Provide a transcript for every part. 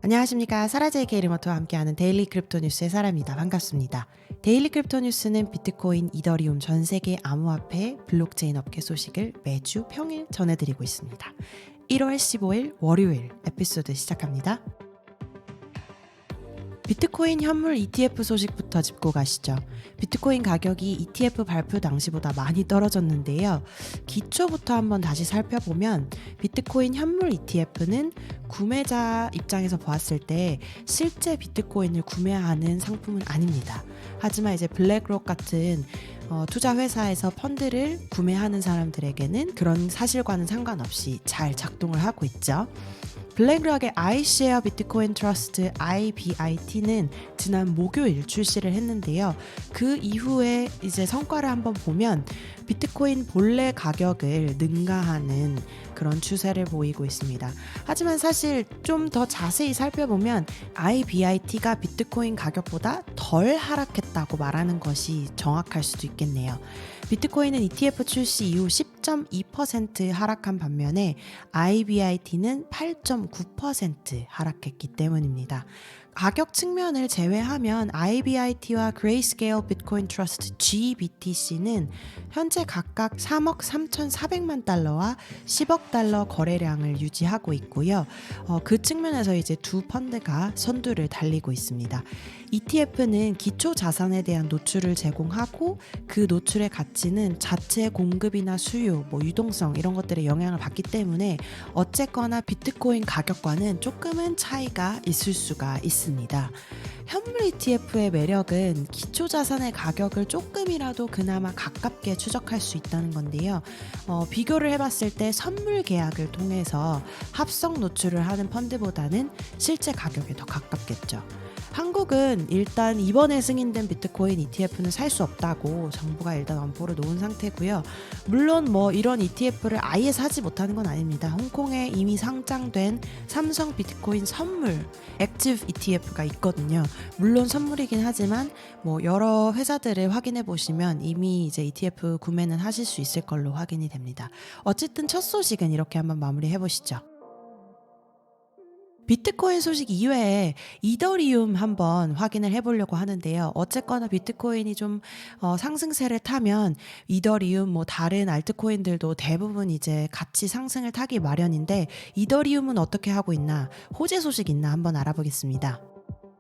안녕하십니까. 사라제이케 리모트와 함께하는 데일리 크립토 뉴스의 사라입니다. 반갑습니다. 데일리 크립토 뉴스는 비트코인, 이더리움 전 세계 암호화폐, 블록체인 업계 소식을 매주 평일 전해드리고 있습니다. 1월 15일 월요일 에피소드 시작합니다. 비트코인 현물 ETF 소식부터 짚고 가시죠. 비트코인 가격이 ETF 발표 당시보다 많이 떨어졌는데요. 기초부터 한번 다시 살펴보면 비트코인 현물 ETF는 구매자 입장에서 보았을 때 실제 비트코인을 구매하는 상품은 아닙니다. 하지만 이제 블랙록 같은 투자 회사에서 펀드를 구매하는 사람들에게는 그런 사실과는 상관없이 잘 작동을 하고 있죠. 블랙록의 iShare 비트코인 트러스트 IBIT는 지난 목요일 출시를 했는데요. 그 이후에 이제 성과를 한번 보면 비트코인 본래 가격을 능가하는 그런 추세를 보이고 있습니다. 하지만 사실 좀 더 자세히 살펴보면 IBIT가 비트코인 가격보다 덜 하락했다고 말하는 것이 정확할 수도 있겠네요. 비트코인은 ETF 출시 이후 10.2% 하락한 반면에 IBIT는 8.9% 하락했기 때문입니다. 가격 측면을 제외하면 IBIT와 그레이스케일 비트코인 트러스트 GBTC는 현재 각각 3억 3,400만 달러와 10억 달러 거래량을 유지하고 있고요. 그 측면에서 이제 두 펀드가 선두를 달리고 있습니다. ETF는 기초 자산에 대한 노출을 제공하고 그 노출의 가치는 자체 공급이나 수요, 유동성 이런 것들에 영향을 받기 때문에 어쨌거나 비트코인 가격과는 조금은 차이가 있을 수가 있습니다. 현물 ETF의 매력은 기초 자산의 가격을 조금이라도 그나마 가깝게 추적할 수 있다는 건데요. 비교를 해봤을 때 선물 계약을 통해서 합성 노출을 하는 펀드보다는 실제 가격에 더 가깝겠죠. 한국은 일단 이번에 승인된 비트코인 ETF는 살 수 없다고 정부가 일단 엄포를 놓은 상태고요. 물론 이런 ETF를 아예 사지 못하는 건 아닙니다. 홍콩에 이미 상장된 삼성 비트코인 선물 액티브 ETF가 있거든요. 물론 선물이긴 하지만 여러 회사들을 확인해 보시면 이미 이제 ETF 구매는 하실 수 있을 걸로 확인이 됩니다. 어쨌든 첫 소식은 이렇게 한번 마무리해 보시죠. 비트코인 소식 이외에 이더리움 한번 확인을 해보려고 하는데요. 어쨌거나 비트코인이 좀 상승세를 타면 이더리움 다른 알트코인들도 대부분 이제 같이 상승을 타기 마련인데 이더리움은 어떻게 하고 있나, 호재 소식 있나 한번 알아보겠습니다.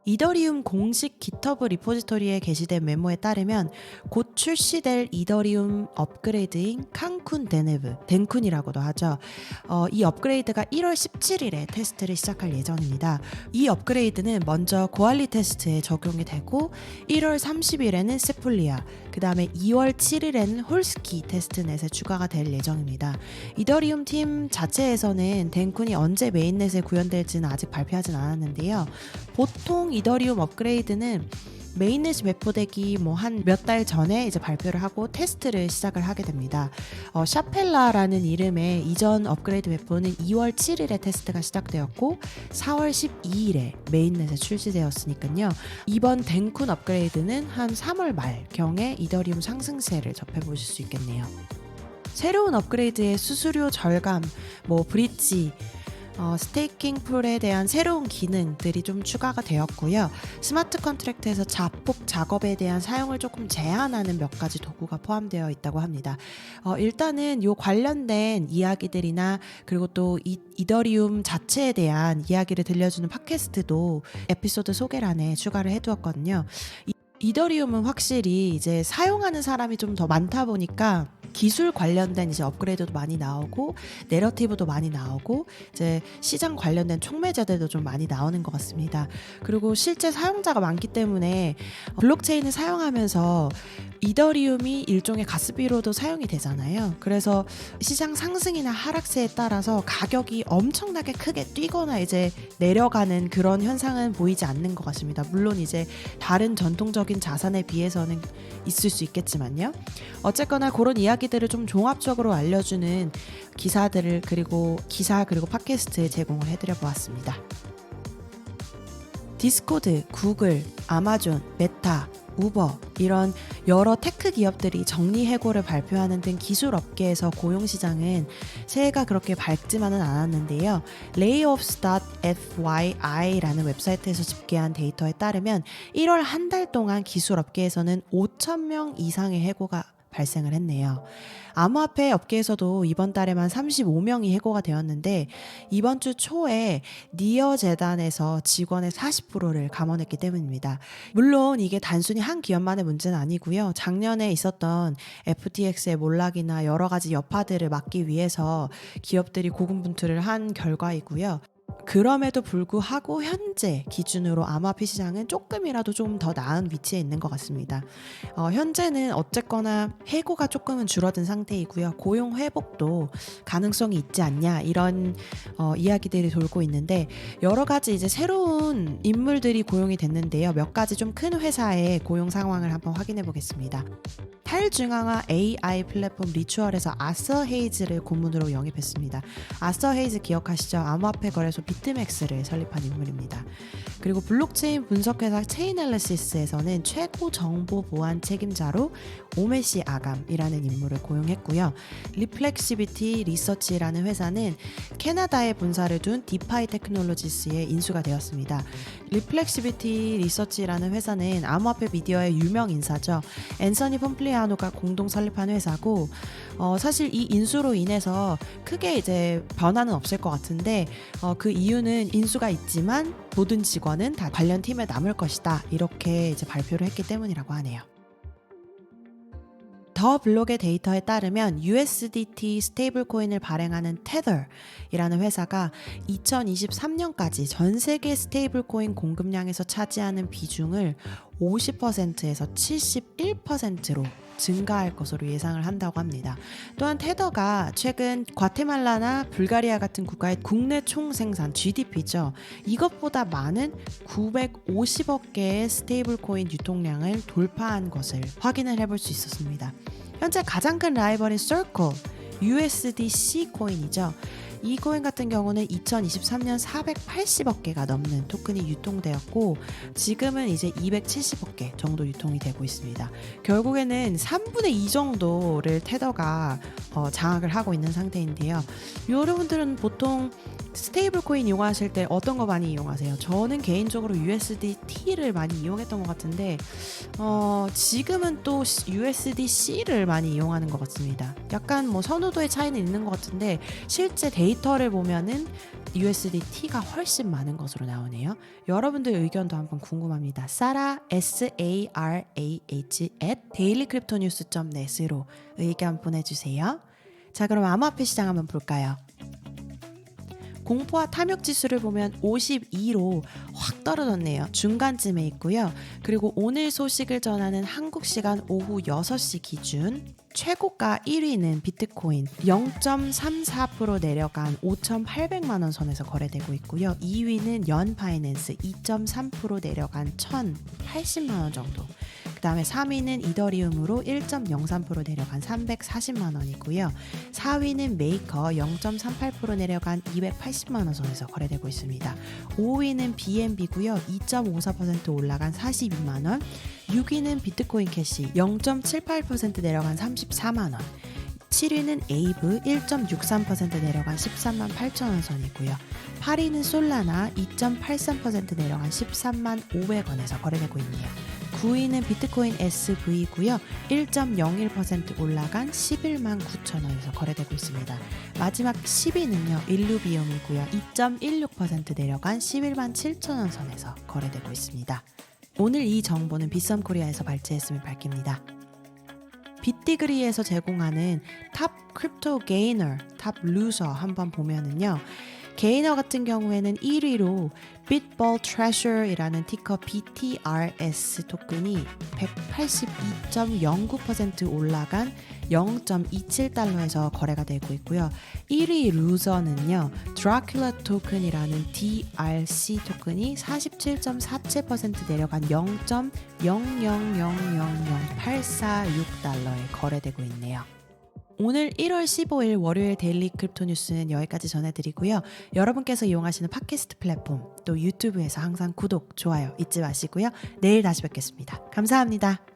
이더리움 공식 기터브 리포지토리에 게시된 메모에 따르면 곧 출시될 이더리움 업그레이드인 칸쿤 데네브, 덴쿤이라고도 하죠. 이 업그레이드가 1월 17일에 테스트를 시작할 예정입니다. 이 업그레이드는 먼저 고알리 테스트에 적용이 되고 1월 30일에는 세플리아, 그 다음에 2월 7일에는 홀스키 테스트넷에 추가가 될 예정입니다. 이더리움 팀 자체에서는 덴쿤이 언제 메인넷에 구현될지는 아직 발표하진 않았는데요. 보통 이더리움 업그레이드는 메인넷이 배포되기 한 몇 달 전에 이제 발표를 하고 테스트를 시작을 하게 됩니다. 샤펠라라는 이름의 이전 업그레이드 배포는 2월 7일에 테스트가 시작되었고 4월 12일에 메인넷에 출시되었으니까요. 이번 덴쿤 업그레이드는 한 3월 말경에 이더리움 상승세를 접해보실 수 있겠네요. 새로운 업그레이드의 수수료 절감, 브릿지, 스테이킹 풀에 대한 새로운 기능들이 좀 추가가 되었고요. 스마트 컨트랙트에서 자폭 작업에 대한 사용을 조금 제한하는 몇 가지 도구가 포함되어 있다고 합니다. 일단은 요 관련된 이야기들이나 그리고 또 이더리움 자체에 대한 이야기를 들려주는 팟캐스트도 에피소드 소개란에 추가를 해두었거든요. 이더리움은 확실히 이제 사용하는 사람이 좀 더 많다 보니까 기술 관련된 이제 업그레이드도 많이 나오고 내러티브도 많이 나오고 이제 시장 관련된 촉매제들도 좀 많이 나오는 것 같습니다. 그리고 실제 사용자가 많기 때문에 블록체인을 사용하면서 이더리움이 일종의 가스비로도 사용이 되잖아요. 그래서 시장 상승이나 하락세에 따라서 가격이 엄청나게 크게 뛰거나 이제 내려가는 그런 현상은 보이지 않는 것 같습니다. 물론 이제 다른 전통적인 자산에 비해서는 있을 수 있겠지만요. 어쨌거나 그런 이야기들을 좀 종합적으로 알려주는 기사들을 그리고 팟캐스트 제공을 해드려 보았습니다. 디스코드, 구글, 아마존, 메타, 우버 이런 여러 테크 기업들이 정리해고를 발표하는 등 기술 업계에서 고용 시장은 새해가 그렇게 밝지만은 않았는데요. layoffs.fyi라는 웹사이트에서 집계한 데이터에 따르면 1월 한 달 동안 기술 업계에서는 5,000명 이상의 해고가 발생을 했네요. 암호화폐 업계에서도 이번 달에만 35명이 해고가 되었는데 이번 주 초에 니어 재단에서 직원의 40%를 감원했기 때문입니다. 물론 이게 단순히 한 기업만의 문제는 아니고요. 작년에 있었던 FTX의 몰락이나 여러 가지 여파들을 막기 위해서 기업들이 고군분투를 한 결과이고요. 그럼에도 불구하고 현재 기준으로 암호화폐 시장은 조금이라도 좀 더 나은 위치에 있는 것 같습니다. 현재는 어쨌거나 해고가 조금은 줄어든 상태이고요. 고용 회복도 가능성이 있지 않냐 이런 이야기들이 돌고 있는데 여러 가지 이제 새로운 인물들이 고용이 됐는데요. 몇 가지 좀 큰 회사의 고용 상황을 한번 확인해 보겠습니다. 탈중앙화 AI 플랫폼 리추얼에서 아서 헤이즈를 고문으로 영입했습니다. 아서 헤이즈 기억하시죠? 암호화폐 거래소 비트맥스를 설립한 인물입니다. 그리고 블록체인 분석회사 체인앨리시스에서는 최고 정보 보안 책임자로 오메시 아감이라는 인물을 고용했고요. 리플렉시비티 리서치라는 회사는 캐나다에 본사를 둔 디파이 테크놀로지스에 인수가 되었습니다. 리플렉시비티 리서치라는 회사는 암호화폐 미디어의 유명 인사죠. 앤서니 폼플리아노가 공동 설립한 회사고 사실 이 인수로 인해서 크게 이제 변화는 없을 것 같은데 그 이유는 인수가 있지만 모든 직원은 다 관련 팀에 남을 것이다 이렇게 이제 발표를 했기 때문이라고 하네요. 더 블록의 데이터에 따르면 USDT 스테이블 코인을 발행하는 Tether이라는 회사가 2023년까지 전 세계 스테이블 코인 공급량에서 차지하는 비중을 50%에서 71%로 증가할 것으로 예상을 한다고 합니다. 또한 테더가 최근 과테말라나 불가리아 같은 국가의 국내 총생산 GDP죠. 이것보다 많은 950억 개의 스테이블 코인 유통량을 돌파한 것을 확인을 해볼 수 있었습니다. 현재 가장 큰 라이벌인 Circle, USDC 코인이죠. 이 코인 같은 경우는 2023년 480억 개가 넘는 토큰이 유통되었고 지금은 이제 270억 개 정도 유통이 되고 있습니다. 결국에는 3분의 2 정도를 테더가 장악을 하고 있는 상태인데요. 여러분들은 보통 스테이블 코인 이용하실 때 어떤 거 많이 이용하세요? 저는 개인적으로 USDT를 많이 이용했던 것 같은데 지금은 또 USDC를 많이 이용하는 것 같습니다. 약간 뭐 선호도의 차이는 있는 것 같은데 실제 데이터를 보면은 USDT가 훨씬 많은 것으로 나오네요. 여러분들 의견도 한번 궁금합니다. Sarah SARAH dailycryptonews.net으로 의견 보내주세요. 자, 그럼 암호화폐 시장 한번 볼까요? 공포와 탐욕 지수를 보면 52로 확 떨어졌네요. 중간쯤에 있고요. 그리고 오늘 소식을 전하는 한국 시간 오후 6시 기준 최고가 1위는 비트코인 0.34% 내려간 5,800만 원 선에서 거래되고 있고요. 2위는 연파이낸스 2.3% 내려간 1,080만 원 정도. 그 다음에 3위는 이더리움으로 1.03% 내려간 340만 원이고요. 4위는 메이커 0.38% 내려간 280만 원 선에서 거래되고 있습니다. 5위는 BNB고요. 2.54% 올라간 42만 원. 6위는 비트코인 캐시 0.78% 내려간 34만 원. 7위는 에이브 1.63% 내려간 13만 8천 원 선이고요. 8위는 솔라나 2.83% 내려간 13만 500원에서 거래되고 있네요. 9위는 비트코인 SV고요. 1.01% 올라간 11만 9천 원에서 거래되고 있습니다. 마지막 10위는요. 일루비움이고요. 2.16% 내려간 11만 7천 원 선에서 거래되고 있습니다. 오늘 이 정보는 빗썸코리아에서 발제했음을 밝힙니다. 빗디그리에서 제공하는 탑 크립토 게이너, 탑 루저 한번 보면은요. 게이너 같은 경우에는 1위로 Bitball Treasure이라는 티커 BTRS 토큰이 182.09% 올라간 0.27달러에서 거래가 되고 있고요. 1위 루저는요. 드라큘라 토큰이라는 DRC 토큰이 47.47% 내려간 0.0000084.6달러에 거래되고 있네요. 오늘 1월 15일 월요일 데일리 크립토 뉴스는 여기까지 전해드리고요. 여러분께서 이용하시는 팟캐스트 플랫폼 또 유튜브에서 항상 구독, 좋아요 잊지 마시고요. 내일 다시 뵙겠습니다. 감사합니다.